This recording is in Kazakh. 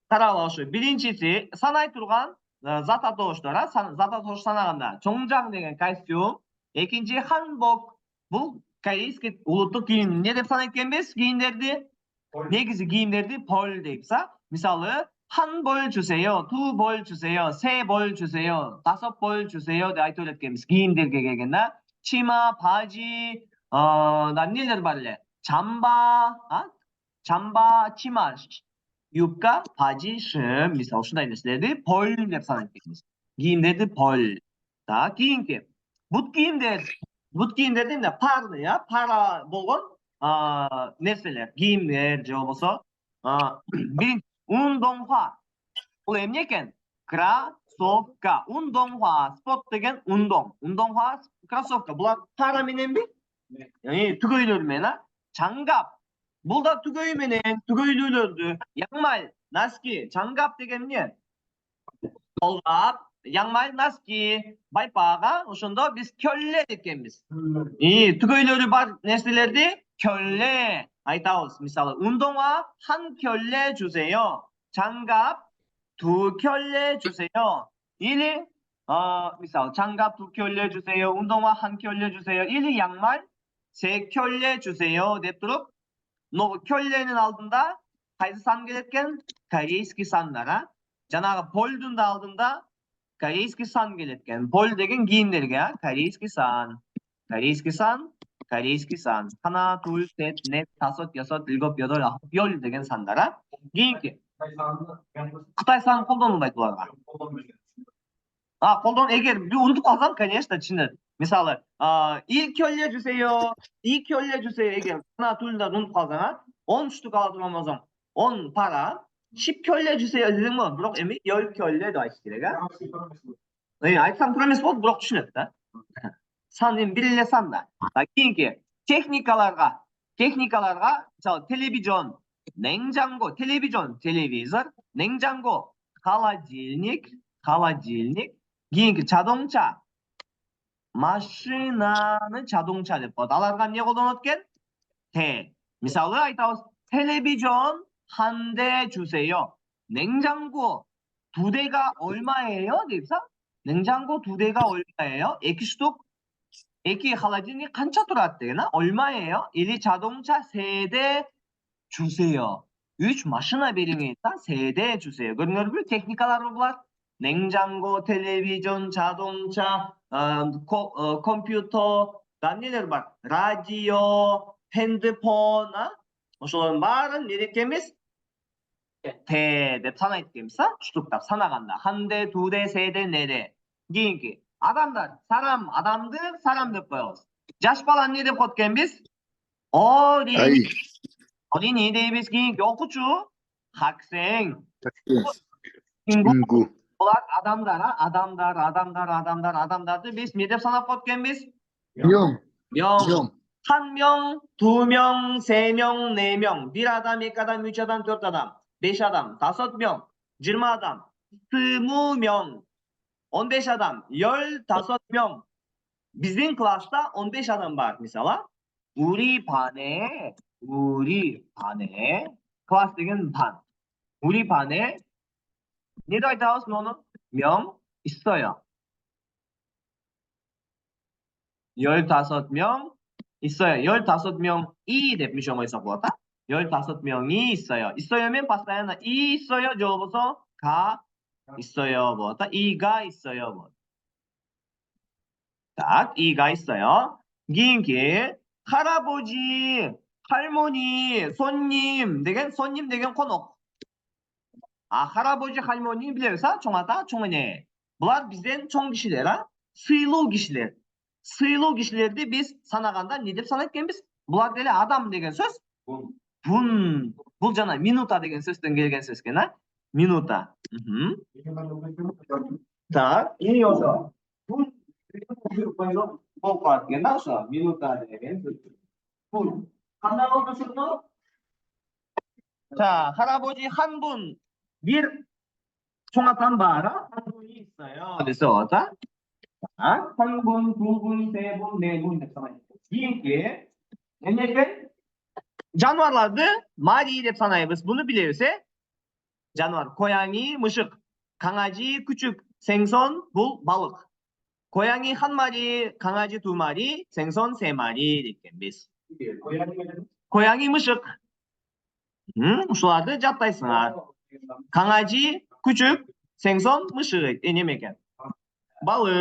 қарап алшы. Биринчиси санай турган зат атоштор, зат атош санаганда чоңжаң деген костюм, экинчи ханбок. Бул корейский улуттук кийим. Не деп санайт экенбиз кийимдерди? Негизи кийимдерди пол дейбиз. Мисалы, 한 벌 주세요, 두 벌 주세요, 세 벌 주세요, 다섯 벌 주세요 деп айтып өткенбиз. кийимдерге келгенде 치마, 바지, 난 нелер бар эле? 잠바, 치마, юбка, 바지, 심, мисалы ушундай нерселерди пол деп санайт экенбиз. кийимдерди пол. Так, кийинки. Бут кийимдерди эмне? Парный, пара болгон нерселер, кийимдер же болбосо биринчи 운동화. бұл эмне экен? Кроссовка. 운동화. Спорт деген 운동. 운동화, кроссовка. Булар пара мененби? түгөйлөр менен, 장갑. Бул да түгөй менен, түгөйлүүлөрдү. 양말, носки. 장갑 деген эмне? колгап, 양말, носки, байпага. Ошондо биз көлле экенбиз. түгөйлөрү бар нерселерди көлле айтабыз. мисалы, 운동화 한 켤레 주세요. 장갑 두 켤레 주세요. или мисалы, 장갑 두 켤레 주세요. 운동화 한 켤레 주세요. или 양말 세 켤레 주세요 деп туруп, 켤레нин алдында кайсы сан келет экен? корейский сандар. жанагы полдун да алдында корейский сан келет экен. пол деген кийимдерге, корейский сан. корейский сан. 하나, 둘, 셋, 넷, 다섯, 여섯, 일곱, 여덟, 아홉, 열 деген сандар. кийинки Кытай санын колдонбайт буларга. колдон, эгер бир унутуп калсам, конечно, чын. Мисалы, 이 켤레 주세요. 이 켤레 주세요. эгер 하나, 둘 да унутуп калсаң, 10 штук ала турган болсоң, 10 пара, 10 켤레 주세요 десең, бирок эми 10 켤레 деп айтыш керек, айтсам туура эмес болот, бирок түшүнөт да. сан эми бир эле сан да. кийинки техникаларга, мисалы, телевизион, 냉장고, телевизион, телевизор, 냉장고, холодильник. кийинки 자동차, машинаны 자동차 деп коет. аларга эмне колдонот экен? 대. мисалы айтабыз, телевизион 한 대 주세요. 냉장고 두 대가 얼마예요? deyipsa, 냉장고 두 대가 얼마예요? 2 штук, 2 холодильник канча турат деген, 얼마예요? или 자동차 3대 주세요. 3 машина бериңиз, 3대 주세요. көрдүңөрбү? техникалар булар. 냉장고, телевизион, 자동차, 컴퓨터, нелер бар? радио, 핸드폰, ошолордун баарын не деп экенбиз? 대 деп санайт экенбиз, штуктап санаганда. 한 대, 두 대, 세 대, 네 대. кийинки адамдар, адамды сарам деп коебуз. жаш баланы не деп коет экенбиз? 어린이 дейбиз. кийинки окуучу, 학생, 친구. Булар адамдарды биз не деп санап коет экенбиз? 명. 한 명, 두 명, 세 명, 네 명. bir адам, iki adam, üç adam, dört adam, beş adam, 다섯 명, 20 adam, 20 명, 15 adam, 15 명. Bizim klasta 15 adam var mesela. 우리 반에 클래스 деген 반. 우리 반에 ne de айтабыз onu? 명 있어요. 15명 있어요. 15명이 деп мишон койсок болот. 15명이 있어요. 있어요면 постоянно 이 있어요 жолбосо 가 있어요 болот. 이가 있어요 болот. Так, 이가 있어요. кийинки 할아버지, 할머니, 손님 деген конок. 할아버지, 할머니 билебиз, чоң ата, чоң эне. Булар бизден чоң кишилер, сыйлуу кишилер. Сыйлуу кишилерди биз санаганда не деп санайт экенбиз? Булар деле адам деген сөз. Бун. Бул жана минута деген сөздөн келген сөз экен, минута. Так, эми ошо. Бун болуп калат экен да, ошо минута деген сөз. Бун. Кандай болду ушуну? 자, 할아버지 한 분, bir чоң атам бар, 한 분이 있어요. 그래서 한 분, 두 분, 세 분, 네 분 деп санайт. кийинки эмне экен? Жануарларды мари деп санайбыз. Bunu bilirse жануар. 고양이, мышық. 강아지, küçük. 생선, бұл балық. 고양이 한 마리, 강아지 두 마리, 생선 세 마리 deykenбиз. 고양이, мышық. Ушуларды жаттайсыңар. 강아지, küçük, 생선, мышық. Неме екен? Balık.